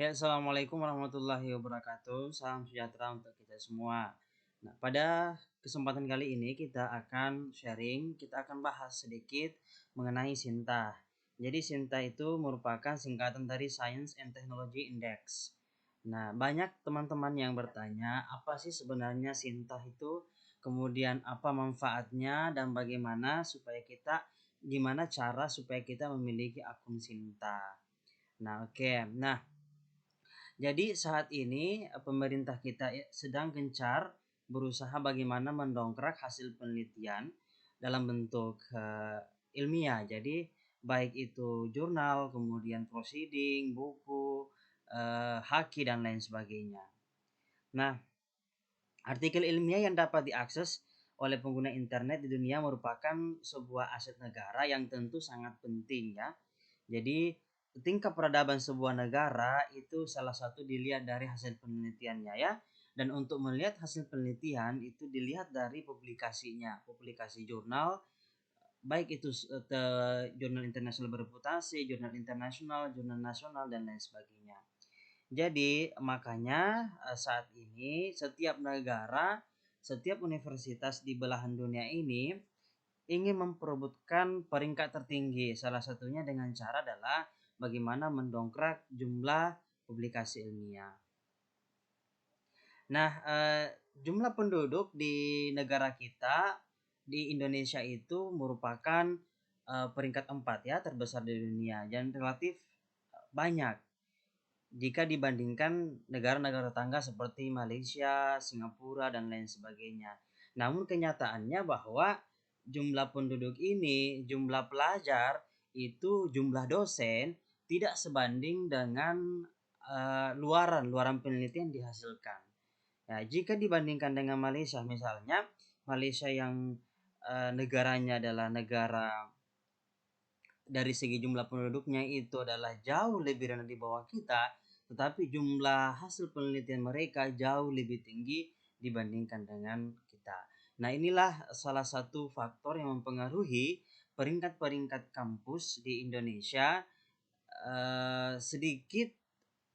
Ya, assalamualaikum warahmatullahi wabarakatuh. Salam sejahtera untuk kita semua. Nah, pada kesempatan kali ini kita akan sharing, kita akan bahas sedikit mengenai SINTA. Jadi SINTA itu merupakan singkatan dari Science and Technology Index. Nah, banyak teman-teman yang bertanya, apa sih sebenarnya SINTA itu? Kemudian apa manfaatnya dan gimana cara supaya kita memiliki akun SINTA. Nah, oke. Nah, jadi saat ini pemerintah kita sedang gencar berusaha bagaimana mendongkrak hasil penelitian dalam bentuk ilmiah. Jadi baik itu jurnal, kemudian proceeding, buku, haki dan lain sebagainya. Nah, artikel ilmiah yang dapat diakses oleh pengguna internet di dunia merupakan sebuah aset negara yang tentu sangat penting ya. Jadi tingkat peradaban sebuah negara itu salah satu dilihat dari hasil penelitiannya ya. Dan untuk melihat hasil penelitian itu dilihat dari publikasinya, publikasi jurnal, baik itu jurnal internasional bereputasi, jurnal internasional, jurnal nasional dan lain sebagainya. Jadi makanya saat ini setiap negara, setiap universitas di belahan dunia ini ingin memperebutkan peringkat tertinggi. Salah satunya dengan cara adalah bagaimana mendongkrak jumlah publikasi ilmiah. Nah, jumlah penduduk di negara kita di Indonesia itu merupakan peringkat 4 ya, terbesar di dunia dan relatif banyak jika dibandingkan negara-negara tetangga seperti Malaysia, Singapura dan lain sebagainya. Namun kenyataannya bahwa jumlah penduduk ini, jumlah pelajar itu, jumlah dosen tidak sebanding dengan luaran penelitian dihasilkan. Ya, jika dibandingkan dengan Malaysia misalnya, Malaysia yang negaranya adalah negara dari segi jumlah penduduknya itu adalah jauh lebih rendah di bawah kita, tetapi jumlah hasil penelitian mereka jauh lebih tinggi dibandingkan dengan kita. Nah, inilah salah satu faktor yang mempengaruhi peringkat-peringkat kampus di Indonesia sedikit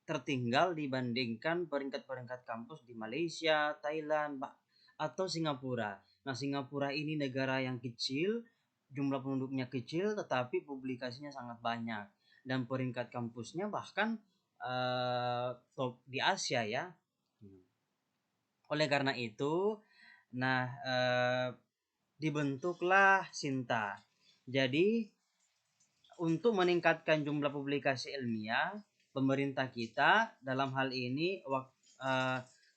tertinggal dibandingkan peringkat-peringkat kampus di Malaysia, Thailand, atau Singapura. Nah, Singapura ini negara yang kecil, jumlah penduduknya kecil, tetapi publikasinya sangat banyak. Dan peringkat kampusnya bahkan top di Asia ya. Oleh karena itu, nah dibentuklah SINTA. Jadi untuk meningkatkan jumlah publikasi ilmiah, pemerintah kita dalam hal ini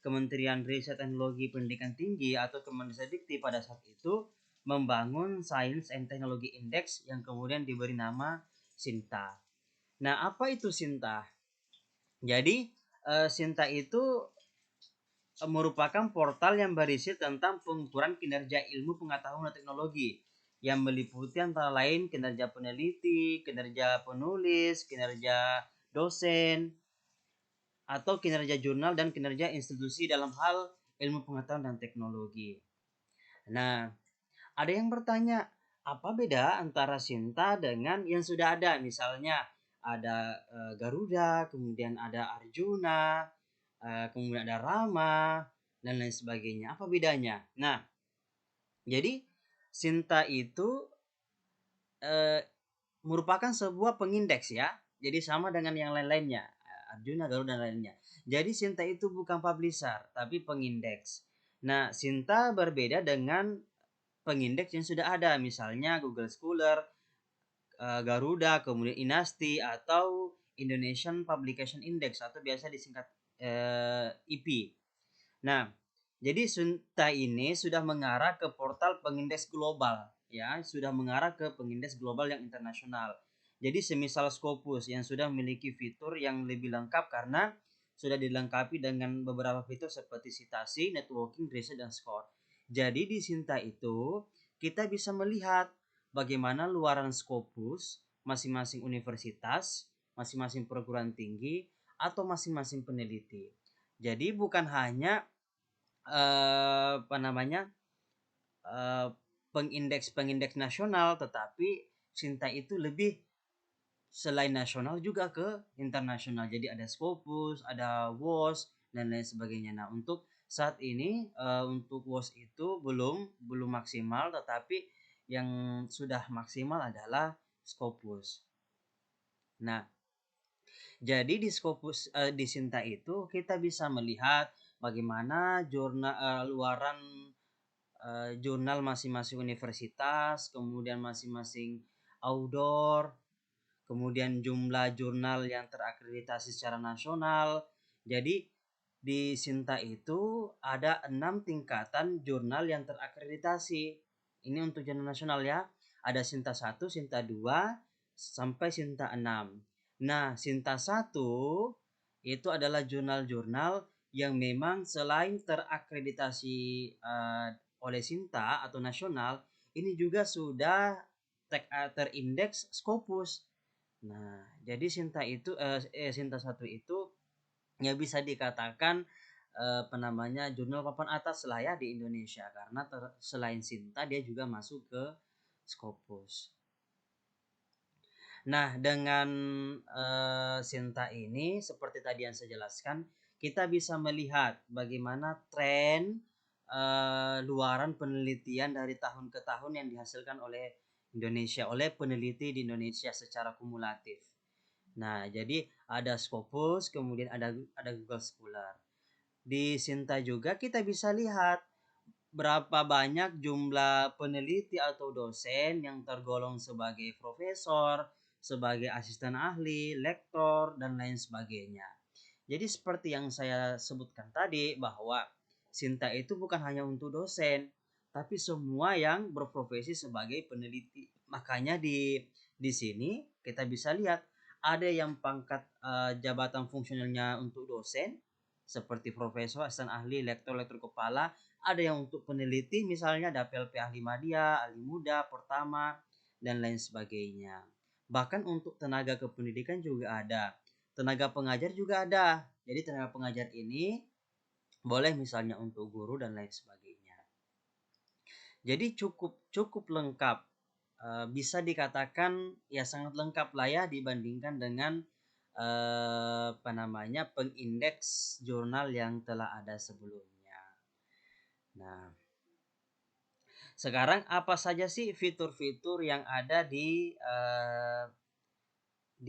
Kementerian Riset Teknologi Pendidikan Tinggi atau Kemendikti pada saat itu membangun Science and Technology Index yang kemudian diberi nama SINTA. Nah, apa itu SINTA? Jadi SINTA itu merupakan portal yang berisi tentang pengukuran kinerja ilmu pengetahuan dan teknologi yang meliputi antara lain kinerja peneliti, kinerja penulis, kinerja dosen, atau kinerja jurnal dan kinerja institusi dalam hal ilmu pengetahuan dan teknologi. Nah, ada yang bertanya, apa beda antara SINTA dengan yang sudah ada? Misalnya ada Garuda, kemudian ada Arjuna, kemudian ada Rama, dan lain sebagainya. Apa bedanya? Nah, jadi SINTA itu merupakan sebuah pengindeks ya. Jadi sama dengan yang lain-lainnya, Arjuna, Garuda dan lainnya. Jadi SINTA itu bukan publisher, tapi pengindeks. Nah, SINTA berbeda dengan pengindeks yang sudah ada, misalnya Google Scholar, Garuda, kemudian Inasti atau Indonesian Publication Index atau biasa disingkat IP. Nah, jadi SINTA ini sudah mengarah ke portal pengindeks global ya, sudah mengarah ke pengindeks global yang internasional. Jadi semisal Scopus yang sudah memiliki fitur yang lebih lengkap karena sudah dilengkapi dengan beberapa fitur seperti citasi, networking, riset, dan score. Jadi di SINTA itu kita bisa melihat bagaimana luaran Scopus masing-masing universitas, masing-masing perguruan tinggi, atau masing-masing peneliti. Jadi bukan hanya pengindeks nasional, tetapi SINTA itu lebih selain nasional juga ke internasional. Jadi ada Scopus, ada WOS dan lain sebagainya. Nah, untuk saat ini untuk WOS itu belum maksimal, tetapi yang sudah maksimal adalah Scopus. Nah, jadi di Scopus di Sinta itu kita bisa melihat bagaimana luaran jurnal masing-masing universitas, kemudian masing-masing outdoor, kemudian jumlah jurnal yang terakreditasi secara nasional. Jadi di Sinta itu ada 6 tingkatan jurnal yang terakreditasi. Ini untuk jurnal nasional ya. Ada Sinta 1, Sinta 2, sampai Sinta 6. Nah, Sinta 1 itu adalah jurnal-jurnal yang memang selain terakreditasi oleh Sinta atau nasional, ini juga sudah terindeks Scopus. Nah, jadi Sinta 1 itu ya bisa dikatakan jurnal papan atas lah ya di Indonesia, karena selain Sinta dia juga masuk ke Scopus. Nah, dengan Sinta ini seperti tadi yang saya jelaskan, kita bisa melihat bagaimana tren luaran penelitian dari tahun ke tahun yang dihasilkan oleh Indonesia, oleh peneliti di Indonesia secara kumulatif. Nah, jadi ada Scopus, kemudian ada Google Scholar. Di Sinta juga kita bisa lihat berapa banyak jumlah peneliti atau dosen yang tergolong sebagai profesor, sebagai asisten ahli, lektor, dan lain sebagainya. Jadi seperti yang saya sebutkan tadi bahwa Sinta itu bukan hanya untuk dosen, tapi semua yang berprofesi sebagai peneliti. Makanya di sini kita bisa lihat ada yang pangkat jabatan fungsionalnya untuk dosen seperti profesor, asisten ahli, lektor, lektor kepala. Ada yang untuk peneliti, misalnya ada PLP ahli media, ahli muda, pertama, dan lain sebagainya. Bahkan untuk tenaga kependidikan juga ada. Tenaga pengajar juga ada. Jadi tenaga pengajar ini boleh misalnya untuk guru dan lain sebagainya. Jadi cukup lengkap. Bisa dikatakan ya sangat lengkap lah ya dibandingkan dengan pengindeks jurnal yang telah ada sebelumnya. Nah, sekarang apa saja sih fitur-fitur yang ada di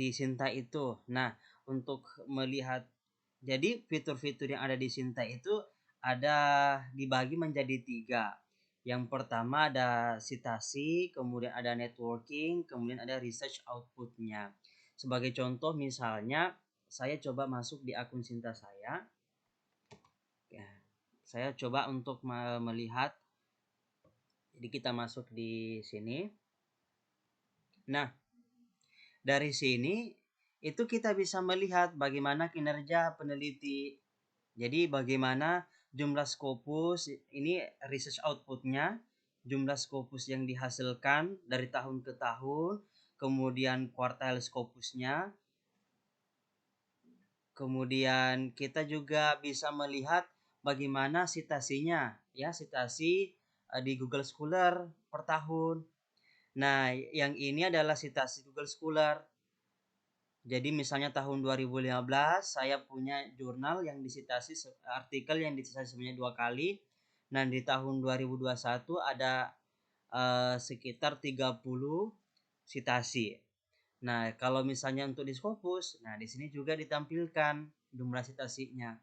Sinta itu? Nah, untuk melihat jadi fitur-fitur yang ada di Sinta itu ada dibagi menjadi 3. Yang pertama ada citasi, kemudian ada networking, kemudian ada research outputnya. Sebagai contoh misalnya saya coba masuk di akun Sinta saya. Ya, saya coba untuk melihat. Jadi kita masuk di sini. Nah, dari sini itu kita bisa melihat bagaimana kinerja peneliti. Jadi bagaimana jumlah Scopus, ini research outputnya, jumlah Scopus yang dihasilkan dari tahun ke tahun, kemudian kuartal Scopusnya, kemudian kita juga bisa melihat bagaimana citasinya, ya citasi di Google Scholar per tahun. Nah, yang ini adalah citasi Google Scholar. Jadi misalnya tahun 2015 saya punya jurnal yang disitasi artikel yang disitasi sebanyak 2 kali. Nah, di tahun 2021 ada sekitar 30 citasi. Nah, kalau misalnya untuk di Scopus, nah di sini juga ditampilkan jumlah citasinya.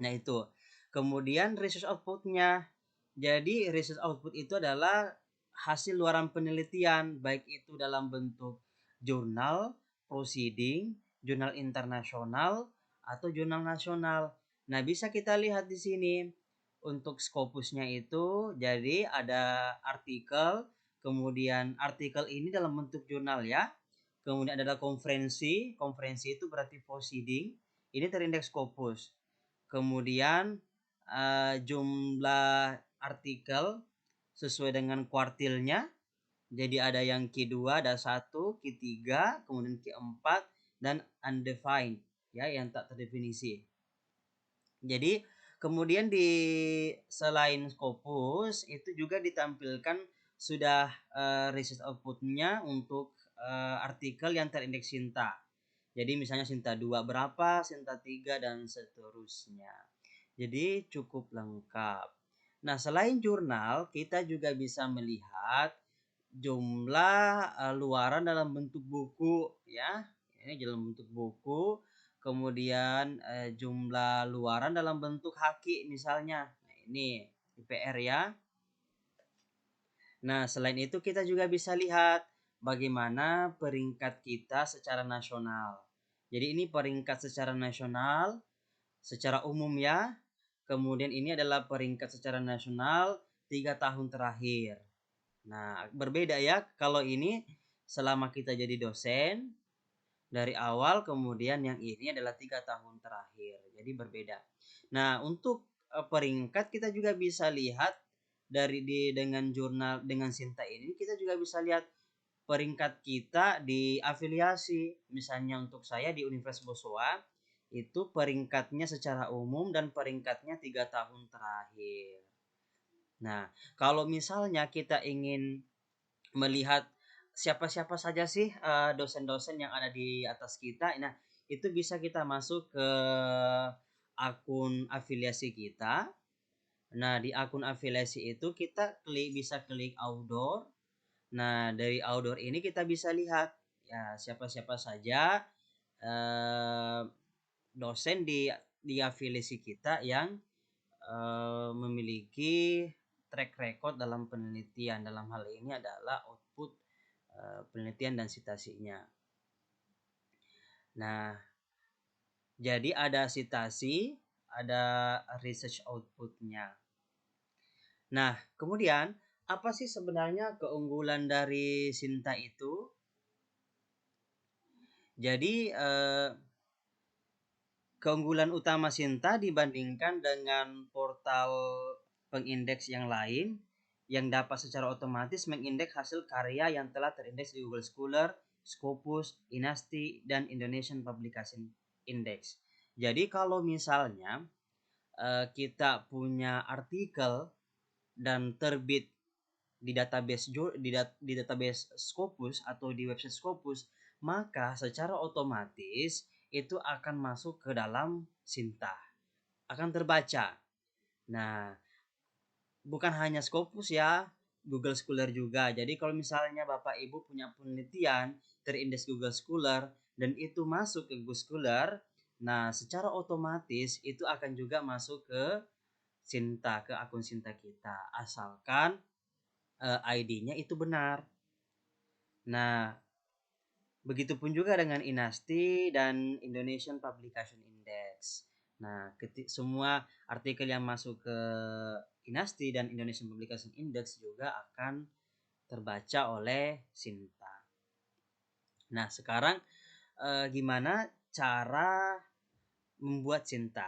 Nah, itu. Kemudian research outputnya. Jadi research output itu adalah hasil luaran penelitian, baik itu dalam bentuk jurnal, proceeding, jurnal internasional, atau jurnal nasional. Nah, bisa kita lihat di sini. Untuk Scopusnya itu, jadi ada artikel, kemudian artikel ini dalam bentuk jurnal ya. Kemudian ada konferensi, konferensi itu berarti proceeding, ini terindeks Scopus. Kemudian jumlah artikel sesuai dengan kuartilnya. Jadi ada yang Q2, ada 1, Q3, kemudian Q4 dan undefined ya yang tak terdefinisi. Jadi kemudian selain Scopus itu juga ditampilkan sudah research outputnya untuk artikel yang terindeks Sinta. Jadi misalnya Sinta 2 berapa, Sinta 3 dan seterusnya. Jadi cukup lengkap. Nah, selain jurnal, kita juga bisa melihat jumlah luaran dalam bentuk buku ya. Ini dalam bentuk buku. Kemudian jumlah luaran dalam bentuk haki misalnya. Nah, ini IPR ya. Nah, selain itu kita juga bisa lihat bagaimana peringkat kita secara nasional. Jadi ini peringkat secara nasional, secara umum ya. Kemudian ini adalah peringkat secara nasional 3 tahun terakhir. Nah, berbeda ya. Kalau ini selama kita jadi dosen dari awal, kemudian yang ini adalah 3 tahun terakhir. Jadi berbeda. Nah, untuk peringkat kita juga bisa lihat dengan jurnal dengan Sinta ini kita juga bisa lihat peringkat kita di afiliasi. Misalnya untuk saya di Universitas Bosowa itu peringkatnya secara umum dan peringkatnya 3 tahun terakhir. Nah, kalau misalnya kita ingin melihat siapa-siapa saja sih dosen-dosen yang ada di atas kita, nah itu bisa kita masuk ke akun afiliasi kita. Nah, di akun afiliasi itu kita bisa klik outdoor. Nah, dari outdoor ini kita bisa lihat ya siapa-siapa saja eh, dosen di afiliasi kita yang memiliki track record dalam penelitian. Dalam hal ini adalah output penelitian dan citasinya. Nah, jadi ada citasi, ada research outputnya. Nah, kemudian apa sih sebenarnya keunggulan dari Sinta itu? Jadi keunggulan utama Sinta dibandingkan dengan portal pengindeks yang lain yang dapat secara otomatis mengindeks hasil karya yang telah terindeks di Google Scholar, Scopus, Inasti, dan Indonesian Publication Index. Jadi kalau misalnya kita punya artikel dan terbit di database Scopus atau di website Scopus, maka secara otomatis itu akan masuk ke dalam Sinta, akan terbaca. Nah, bukan hanya Scopus ya, Google Scholar juga. Jadi kalau misalnya Bapak Ibu punya penelitian terindeks Google Scholar dan itu masuk ke Google Scholar, nah secara otomatis itu akan juga masuk ke Sinta, ke akun Sinta kita, asalkan ID-nya itu benar. Nah, begitupun juga dengan Inasti dan Indonesian Publication Index. Nah, semua artikel yang masuk ke Inasti dan Indonesian Publication Index juga akan terbaca oleh Sinta. Nah, sekarang gimana cara membuat Sinta?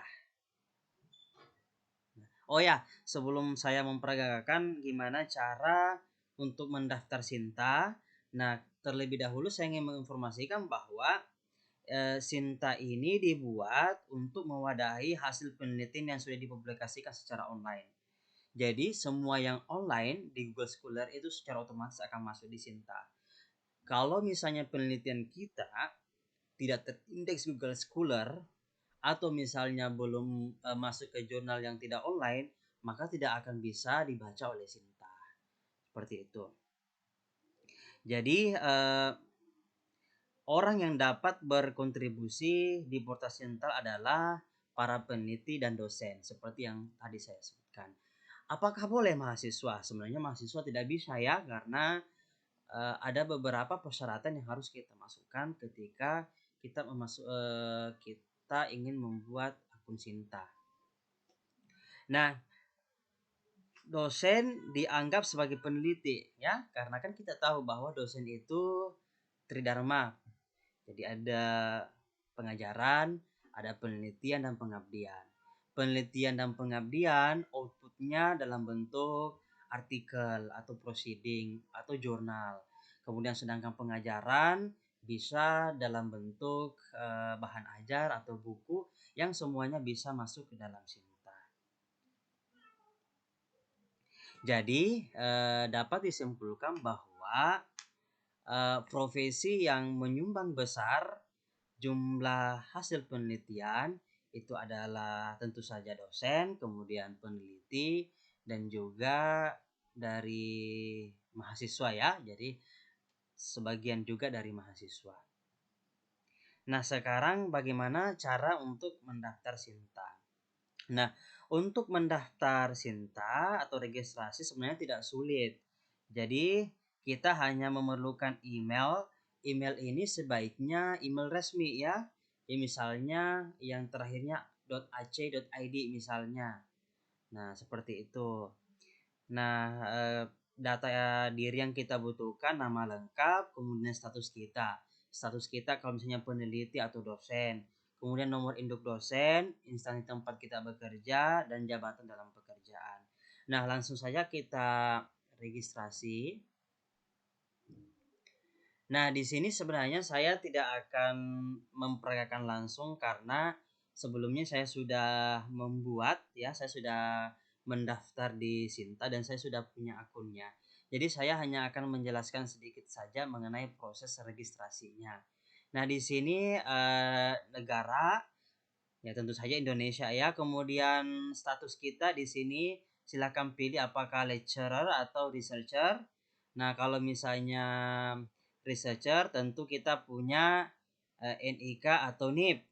Oh ya, sebelum saya memperagakan gimana cara untuk mendaftar Sinta, nah terlebih dahulu saya ingin menginformasikan bahwa Sinta ini dibuat untuk mewadahi hasil penelitian yang sudah dipublikasikan secara online. Jadi semua yang online di Google Scholar itu secara otomatis akan masuk di Sinta. Kalau misalnya penelitian kita tidak terindeks Google Scholar atau misalnya belum masuk ke jurnal yang tidak online, maka tidak akan bisa dibaca oleh Sinta. Seperti itu. Jadi orang yang dapat berkontribusi di portal Sinta adalah para peneliti dan dosen, seperti yang tadi saya sebutkan. Apakah boleh mahasiswa? Sebenarnya mahasiswa tidak bisa ya, karena ada beberapa persyaratan yang harus kita masukkan ketika kita ingin membuat akun Sinta. Nah, dosen dianggap sebagai peneliti ya, karena kan kita tahu bahwa dosen itu tridharma. Jadi ada pengajaran, ada penelitian dan pengabdian. Penelitian dan pengabdian outputnya dalam bentuk artikel atau proceeding atau jurnal. Kemudian sedangkan pengajaran bisa dalam bentuk bahan ajar atau buku yang semuanya bisa masuk ke dalam Sinta. Jadi dapat disimpulkan bahwa profesi yang menyumbang besar jumlah hasil penelitian itu adalah tentu saja dosen, kemudian peneliti, dan juga dari mahasiswa ya. Jadi sebagian juga dari mahasiswa. Nah, sekarang bagaimana cara untuk mendaftar Sinta? Nah, untuk mendaftar Sinta atau registrasi sebenarnya tidak sulit. Jadi, kita hanya memerlukan email. Email ini sebaiknya email resmi ya. Ya misalnya yang terakhirnya .ac.id misalnya. Nah, seperti itu. Nah, data diri yang kita butuhkan nama lengkap, kemudian status kita. Status kita kalau misalnya peneliti atau dosen. Kemudian nomor induk dosen, instansi tempat kita bekerja, dan jabatan dalam pekerjaan. Nah, langsung saja kita registrasi. Nah, di sini sebenarnya saya tidak akan memperagakan langsung karena sebelumnya saya sudah membuat ya, saya sudah mendaftar di Sinta dan saya sudah punya akunnya. Jadi saya hanya akan menjelaskan sedikit saja mengenai proses registrasinya. Nah, di sini negara ya tentu saja Indonesia ya. Kemudian status kita di sini silakan pilih apakah lecturer atau researcher. Nah, kalau misalnya researcher tentu kita punya NIK atau NIP.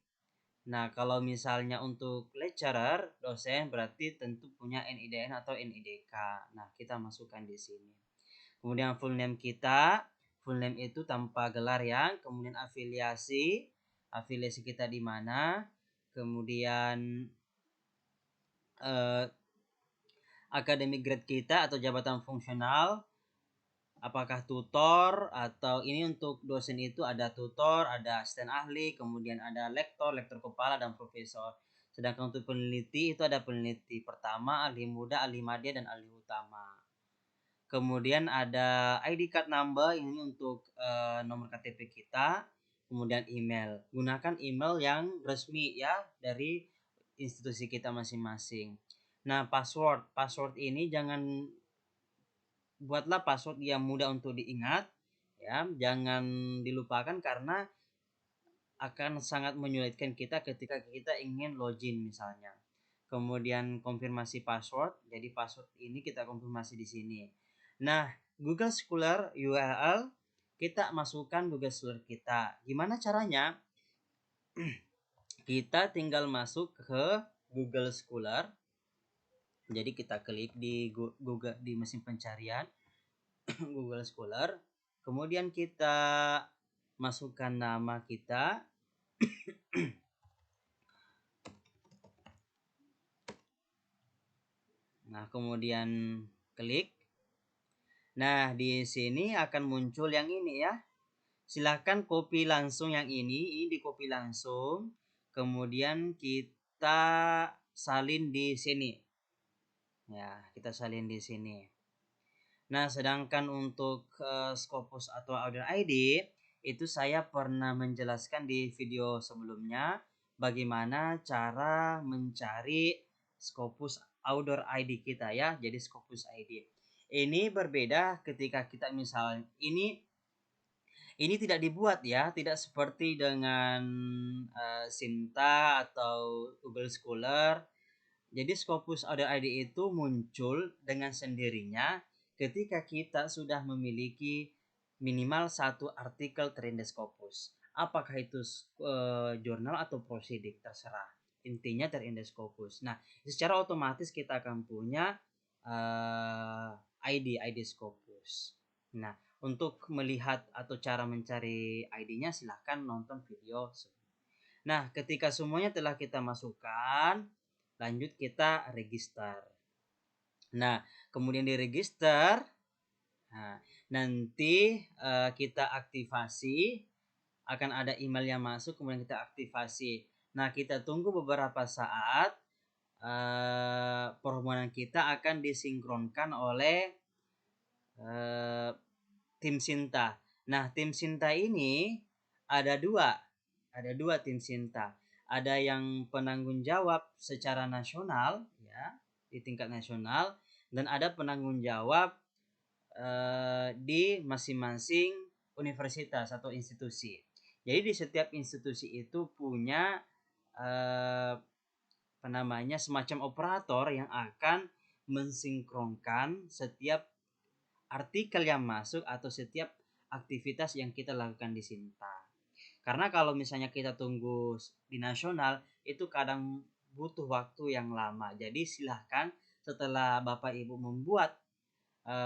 Nah, kalau misalnya untuk lecturer, dosen berarti tentu punya NIDN atau NIDK. Nah, kita masukkan di sini. Kemudian full name kita, full name itu tanpa gelar ya. Kemudian afiliasi kita di mana. Kemudian academic grade kita atau jabatan fungsional, apakah tutor atau ini untuk dosen itu ada tutor, ada asisten ahli, kemudian ada lektor kepala, dan profesor. Sedangkan untuk peneliti itu ada peneliti pertama, ahli muda, ahli madya, dan ahli utama. Kemudian ada ID card number, ini untuk nomor KTP kita. Kemudian email, gunakan email yang resmi ya dari institusi kita masing-masing. Nah, password ini buatlah password yang mudah untuk diingat ya, jangan dilupakan karena akan sangat menyulitkan kita ketika kita ingin login misalnya. Kemudian konfirmasi password, jadi password ini kita konfirmasi di sini. Nah, Google Scholar URL kita masukkan Google Scholar kita. Gimana caranya? Kita tinggal masuk ke Google Scholar. Jadi kita klik di Google di mesin pencarian Google Scholar. Kemudian kita masukkan nama kita. Nah, kemudian klik. Nah, di sini akan muncul yang ini ya. Silahkan copy langsung yang ini di copy langsung. Kemudian kita salin di sini. Ya, kita salin di sini. Nah, sedangkan untuk Scopus atau Outdoor ID itu saya pernah menjelaskan di video sebelumnya bagaimana cara mencari Scopus Outdoor ID kita ya. Jadi Scopus ID. Ini berbeda ketika kita misalnya ini tidak dibuat ya, tidak seperti dengan Sinta atau Google Scholar. Jadi Scopus Outdoor ID itu muncul dengan sendirinya ketika kita sudah memiliki minimal satu artikel terindeks Scopus. Apakah itu jurnal atau prosedik terserah. Intinya terindeks Scopus. Nah, secara otomatis kita akan punya ID Scopus. Nah, untuk melihat atau cara mencari ID-nya silahkan nonton video. Nah, ketika semuanya telah kita masukkan, lanjut kita register. Nah, kemudian di register, nah, nanti kita aktivasi, akan ada email yang masuk, kemudian kita aktivasi. Nah, kita tunggu beberapa saat, permohonan kita akan disinkronkan oleh tim Sinta. Nah, tim Sinta ini ada dua tim Sinta. Ada yang penanggung jawab secara nasional ya, di tingkat nasional, dan ada penanggung jawab di masing-masing universitas atau institusi. Jadi di setiap institusi itu punya semacam operator yang akan mensinkronkan setiap artikel yang masuk atau setiap aktivitas yang kita lakukan di Sinta. Karena kalau misalnya kita tunggu di nasional itu kadang butuh waktu yang lama. Jadi silahkan setelah Bapak Ibu membuat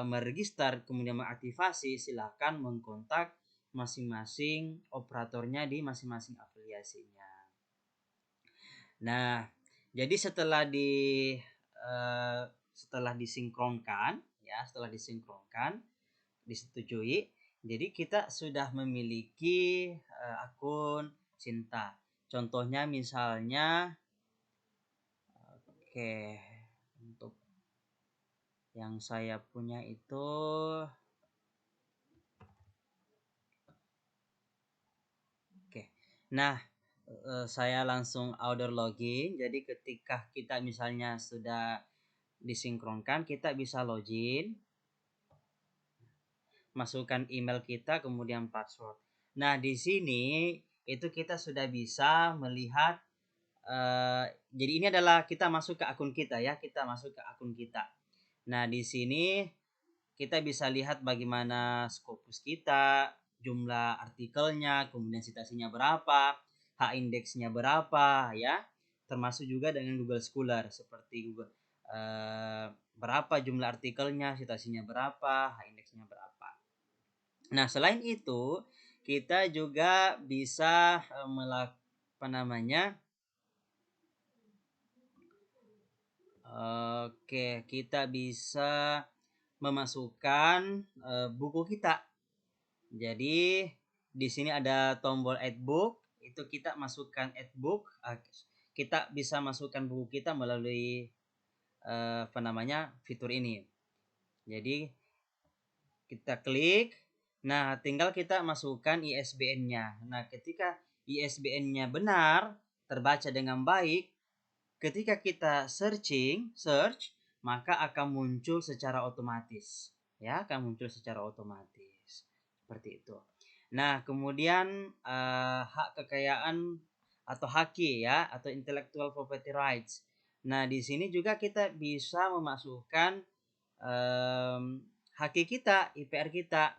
meregister kemudian mengaktifasi, silahkan mengkontak masing-masing operatornya di masing-masing afiliasinya. Nah, jadi setelah disinkronkan, disetujui, jadi kita sudah memiliki akun Sinta. Contohnya misalnya, untuk yang saya punya itu, nah saya langsung order login. Jadi ketika kita misalnya sudah disinkronkan, kita bisa login, masukkan email kita kemudian password. Nah di sini itu kita sudah bisa melihat jadi ini adalah kita masuk ke akun kita ya, Nah di sini kita bisa lihat bagaimana Scopus kita, jumlah artikelnya, kemudian citasinya berapa, H-indeksnya berapa ya, termasuk juga dengan Google Scholar seperti Google berapa jumlah artikelnya, citasinya berapa, H-indeksnya berapa. Nah selain itu kita juga bisa kita bisa memasukkan buku kita. Jadi di sini ada tombol add book, itu kita masukkan add book. Kita bisa masukkan buku kita melalui fitur ini. Jadi kita klik, nah tinggal kita masukkan ISBN-nya. Nah ketika ISBN-nya benar, terbaca dengan baik, ketika kita search, maka akan muncul secara otomatis. Ya, akan muncul secara otomatis. Seperti itu. Nah, kemudian hak kekayaan atau HQ ya, atau intellectual property rights. Nah, di sini juga kita bisa memasukkan HQ kita, IPR kita.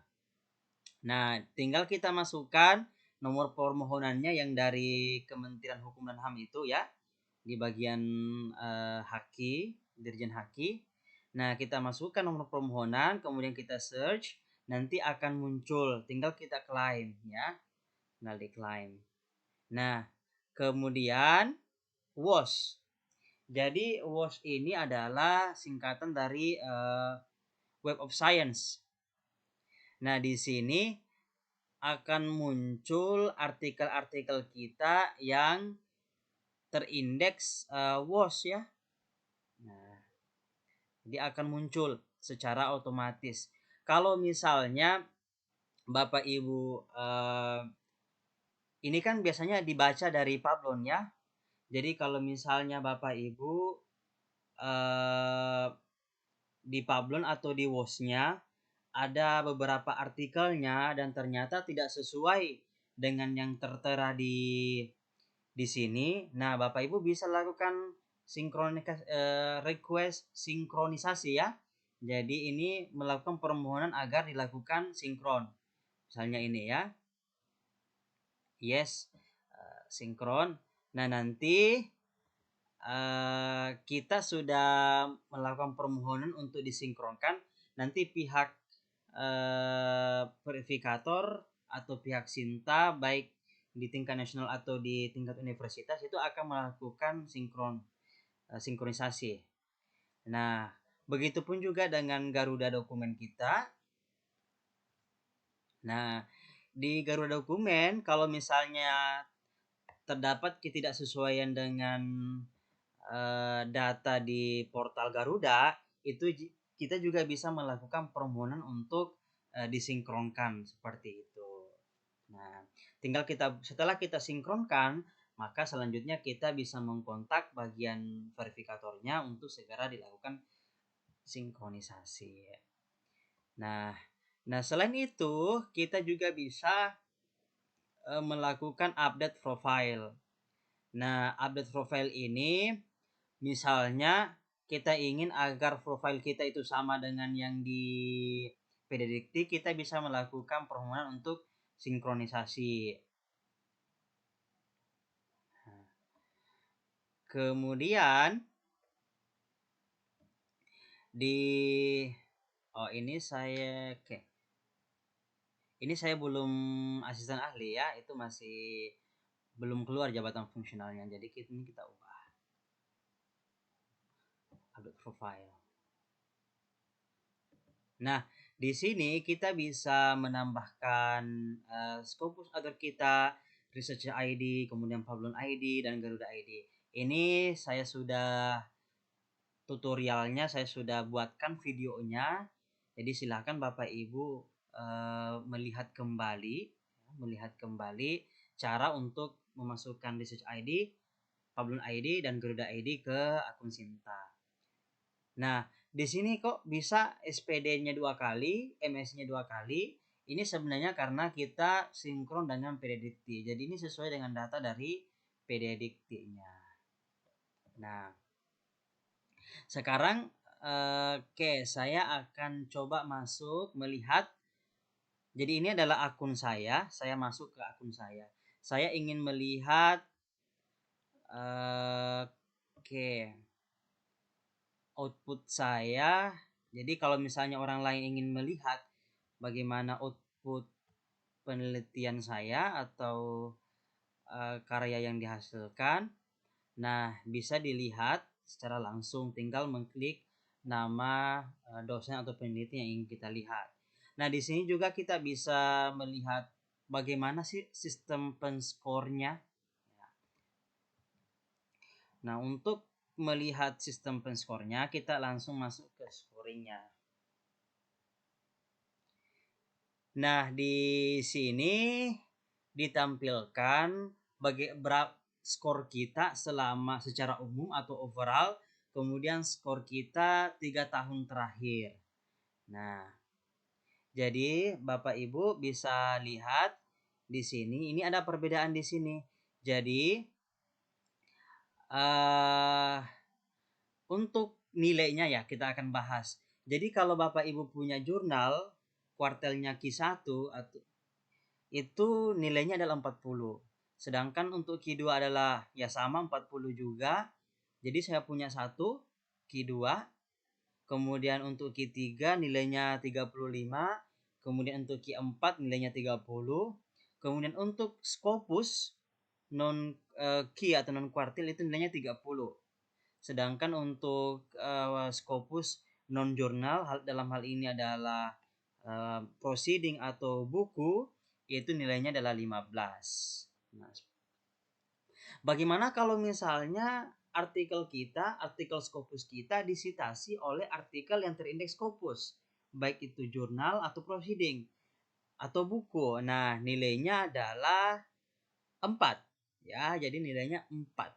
Nah, tinggal kita masukkan nomor permohonannya yang dari Kementerian Hukum dan HAM itu ya, di bagian HQ, Dirjen HQ. Nah, kita masukkan nomor permohonan, kemudian kita search, nanti akan muncul, tinggal kita klaim ya. Tinggal diklaim. Nah, kemudian WOS. Jadi WOS ini adalah singkatan dari Web of Science. Nah, di sini akan muncul artikel-artikel kita yang terindeks WOS ya. Nah, dia akan muncul secara otomatis. Kalau misalnya Bapak Ibu ini kan biasanya dibaca dari Pablon ya. Jadi kalau misalnya Bapak Ibu di Pablon atau di WOS-nya ada beberapa artikelnya dan ternyata tidak sesuai dengan yang tertera di sini. Nah, Bapak Ibu bisa lakukan request sinkronisasi ya. Jadi ini melakukan permohonan agar dilakukan sinkron. Misalnya ini ya. Yes, sinkron. Nah, nanti kita sudah melakukan permohonan untuk disinkronkan, nanti pihak verifikator atau pihak Sinta baik di tingkat nasional atau di tingkat universitas itu akan melakukan sinkronisasi. Nah, begitupun juga dengan Garuda dokumen kita. Nah, di Garuda dokumen kalau misalnya terdapat ketidaksesuaian dengan data di portal Garuda, itu kita juga bisa melakukan permohonan untuk disinkronkan seperti itu. Nah, setelah kita sinkronkan, maka selanjutnya kita bisa mengkontak bagian verifikatornya untuk segera dilakukan sinkronisasi. Nah, Nah, selain itu kita juga bisa melakukan update profile. Nah, update profile ini misalnya kita ingin agar profile kita itu sama dengan yang di PDDikti, kita bisa melakukan permohonan untuk sinkronisasi. Kemudian di ini saya ini saya belum asisten ahli ya, itu masih belum keluar jabatan fungsionalnya. Jadi ini kita ubah update profile. Nah, di sini kita bisa menambahkan Scopus agar kita Research ID, kemudian Pablon ID dan Garuda ID. Ini saya sudah tutorialnya, saya sudah buatkan videonya. Jadi silahkan Bapak Ibu melihat kembali cara untuk memasukkan Research ID, Pablon ID dan Garuda ID ke akun Sinta. Nah, di sini kok bisa SPD-nya 2 kali, MS-nya 2 kali. Ini sebenarnya karena kita sinkron dengan PDDikti. Jadi ini sesuai dengan data dari PDDikti-nya. Nah, sekarang saya akan coba masuk melihat. Jadi ini adalah akun saya masuk ke akun saya. Saya ingin melihat output saya. Jadi kalau misalnya orang lain ingin melihat bagaimana output penelitian saya atau karya yang dihasilkan, nah bisa dilihat secara langsung, tinggal mengklik nama dosen atau peneliti yang ingin kita lihat. Nah, di sini juga kita bisa melihat bagaimana sih sistem penskornya. Nah, untuk melihat sistem penskornya, kita langsung masuk ke scoringnya. Nah, di sini ditampilkan berapa skor kita selama secara umum atau overall, kemudian skor kita 3 tahun terakhir. Nah, jadi Bapak Ibu bisa lihat di sini, ini ada perbedaan di sini. Jadi untuk nilainya ya kita akan bahas. Jadi kalau Bapak Ibu punya jurnal kuartelnya Q1 atau itu nilainya adalah 40. Sedangkan untuk Q2 adalah ya sama 40 juga. Jadi saya punya satu Q2. Kemudian untuk Q3 nilainya 35. Kemudian untuk Q4 nilainya 30. Kemudian untuk Scopus non Q atau non kuartil itu nilainya 30. Sedangkan untuk Scopus non jurnal dalam hal ini adalah proceeding atau buku, itu nilainya adalah 15. Nah, bagaimana kalau misalnya artikel Scopus kita disitasi oleh artikel yang terindeks Scopus, baik itu jurnal atau proceeding atau buku. Nah, nilainya adalah 4. Ya, jadi nilainya 4.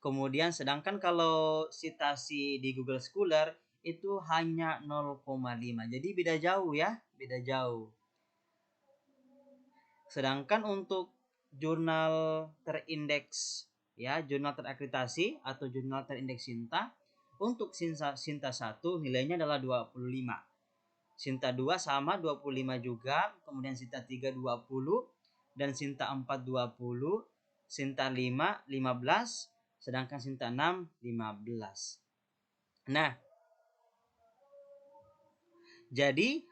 Kemudian sedangkan kalau citasi di Google Scholar itu hanya 0,5. Jadi beda jauh ya, beda jauh. Sedangkan untuk jurnal terindeks ya, jurnal terakreditasi atau jurnal terindeks Sinta, untuk Sinta 1 nilainya adalah 25. Sinta 2 sama 25 juga, kemudian Sinta 3 20 dan Sinta 4 20, Sinta 5 15, sedangkan Sinta 6 15. Nah, jadi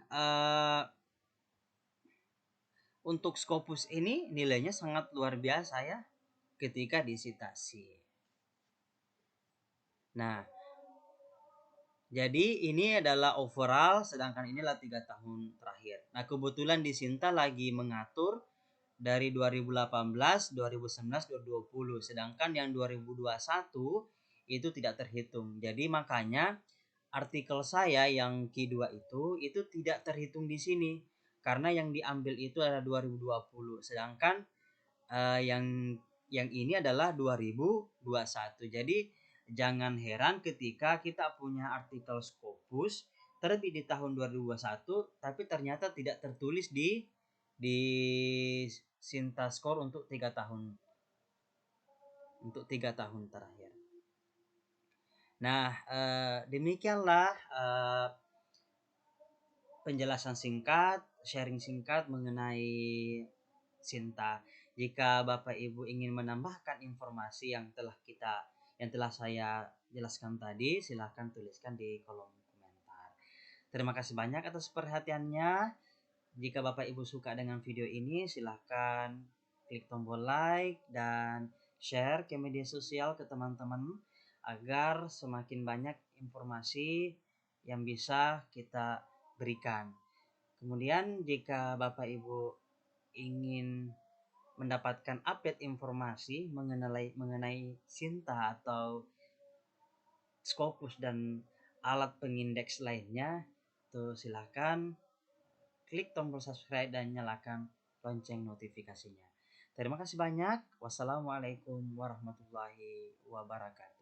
untuk Scopus ini nilainya sangat luar biasa ya ketika disitasi. Nah, jadi ini adalah overall, sedangkan inilah 3 tahun terakhir. Nah, kebetulan di Sinta lagi mengatur dari 2018, 2019, 2020. Sedangkan yang 2021 itu tidak terhitung. Jadi makanya artikel saya yang Q2 itu tidak terhitung di sini. Karena yang diambil itu adalah 2020. Sedangkan yang ini adalah 2021. Jadi jangan heran ketika kita punya artikel Scopus terbit di tahun 2021 tapi ternyata tidak tertulis di Sinta Skor untuk 3 tahun terakhir. Nah, demikianlah penjelasan singkat, sharing singkat mengenai Sinta. Jika Bapak Ibu ingin menambahkan informasi yang telah saya jelaskan tadi, silahkan tuliskan di kolom komentar. Terima kasih banyak atas perhatiannya. Jika Bapak Ibu suka dengan video ini, silahkan klik tombol like dan share ke media sosial ke teman-teman agar semakin banyak informasi yang bisa kita berikan. Kemudian jika Bapak Ibu ingin mendapatkan update informasi mengenai Sinta atau Scopus dan alat pengindeks lainnya, tuh silahkan klik tombol subscribe dan nyalakan lonceng notifikasinya. Terima kasih banyak. Wassalamualaikum warahmatullahi wabarakatuh.